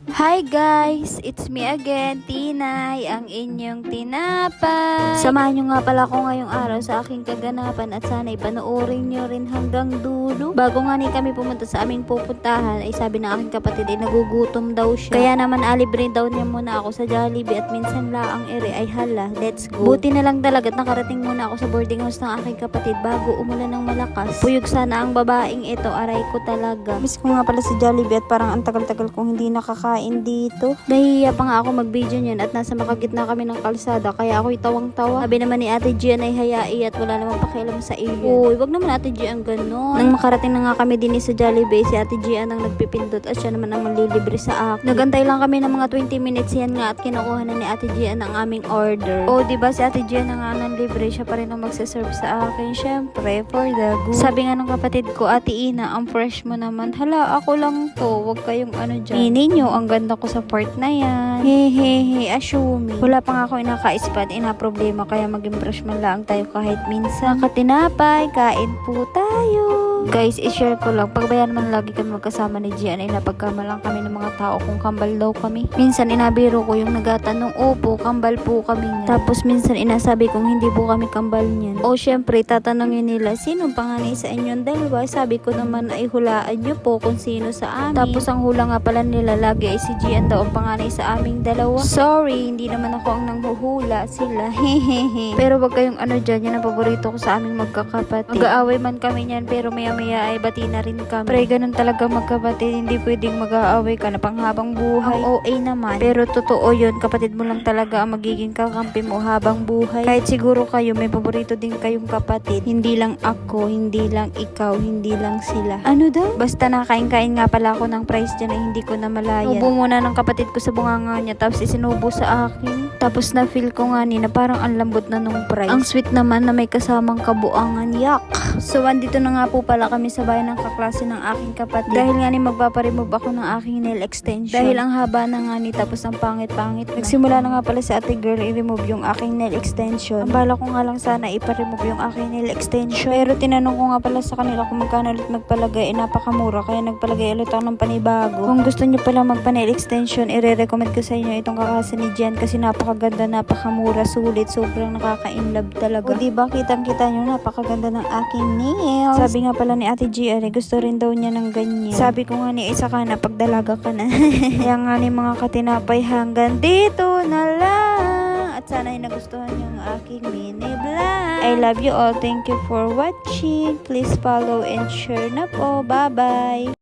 Hi guys! It's me again, Tinay, ang inyong tinapay. Samahan nyo nga pala ako ngayong araw sa aking kaganapan at sana ipanoorin nyo rin hanggang dulo. Bago nga ni kami pumunta sa aming pupuntahan, ay sabi ng aking kapatid ay nagugutom daw siya. Kaya naman alibre daw niya muna ako sa Jollibee at minsan laang ere ay hala, let's go. Buti na lang talaga at nakarating muna ako sa boarding house ng aking kapatid bago umulan ng malakas. Puyog sana ang babaeng ito, aray ko talaga. Miss ko nga pala si Jollibee at parang ang tagal-tagal kong hindi nakakain dito. Nahihiya pa nga ako mag-video niyan at nasa makagitna kami ng kalsada kaya ako'y tawang-tawa. Sabi naman ni Ate Gian ay hayai at wala namang pakialam sa iyo. Uy, wag naman Ate Gian ganon. Nang makarating na nga kami din sa Jollibee, si Ate Gian ang nagpipindot at siya naman ang manlilibre sa akin. Nagantay lang kami ng mga 20 minutes yan nga at kinukuha na ni Ate Gian ang aming order. O diba si Ate Gian na nga nang libre, siya pa rin ang magsaserve sa akin. Syempre, for the good. Sabi nga ng kapatid ko, Ate Ina, ang fresh mo naman. Hala, ako lang to. Wag kayong ano dyan. Ninyo, ang ganda ko sa part na yan. Hehehe, assuming. Wala pa nga ako inakaispan, problema kaya maging fresh man lang tayo kahit minsan. Katinapay, kain po tayo. Guys, i-share ko lang. Pagbayan man lagi kami magkasama ni Gian ay napagkamalang kami ng mga tao kung kambal daw kami. Minsan inabiro ko yung nagatanong, opo, kambal po kami niyan. Tapos minsan inasabi kong hindi po kami kambal niyan. O syempre, tatanungin nila, sino panganay sa inyong dalawa? Sabi ko naman ay hulaan nyo po kung sino sa amin. Tapos ang hula nga pala nila lagi ay si Gian daw ang panganay sa aming dalawa. Sorry, hindi naman ako ang nanghuhula, sila. Hehehe. Pero wag kayong ano dyan, yan ang paborito ko sa aming magkakapatid. Mag-aaway man kami niyan pero maya ay bati na rin kami. Pre, ganun talaga magkapatid. Hindi pwedeng mag-aaway ka na panghabang buhay. Ang OA naman. Pero totoo yun, kapatid mo lang talaga ang magiging kakampi mo habang buhay. Kahit siguro kayo, may paborito din kayong kapatid. Hindi lang ako, hindi lang ikaw, hindi lang sila. Ano daw? Basta nakain-kain nga pala ako ng price dyan ay hindi ko na malayan. Nubo muna ng kapatid ko sa bunganga niya, tapos isinubo sa akin. Tapos na-feel ko nga ni na parang ang lambot na nung price. Ang sweet naman na may kasamang kabuangan. Yak! So, andito na nga po pala kami sa bahay ng kaklase ng aking kapatid. Dahil nga ni magpaparemove ako ng aking nail extension. Dahil ang haba na nga ni tapos ang pangit-pangit. Nagsimula na nga pala si ate girl i-remove yung aking nail extension. Ang bala ko nga lang sana ipa-remove yung aking nail extension. Pero tinanong ko nga pala sa kanila kung magkano ulit magpalagay. Napakamura kaya nagpalagay ulit ako ng panibago. Kung gusto nyo pala magpa-nail extension, i-recommend ko sa inyo itong kaklase ni Gian kasi napakaganda, napakamura, sulit, sobrang nakaka-inlove talaga. O diba, kitang-kita nyo napakaganda ng aking nails. Sabi nga pala ni Ate Gian, gusto rin daw niya ng ganyan. Sabi ko nga ni isa ka na, pagdalaga ka na. Kaya nga ni mga katinapay, hanggang dito na lang. At sana ay nagustuhan niyo ang aking mini vlog. I love you all. Thank you for watching. Please follow and share na po. Bye-bye.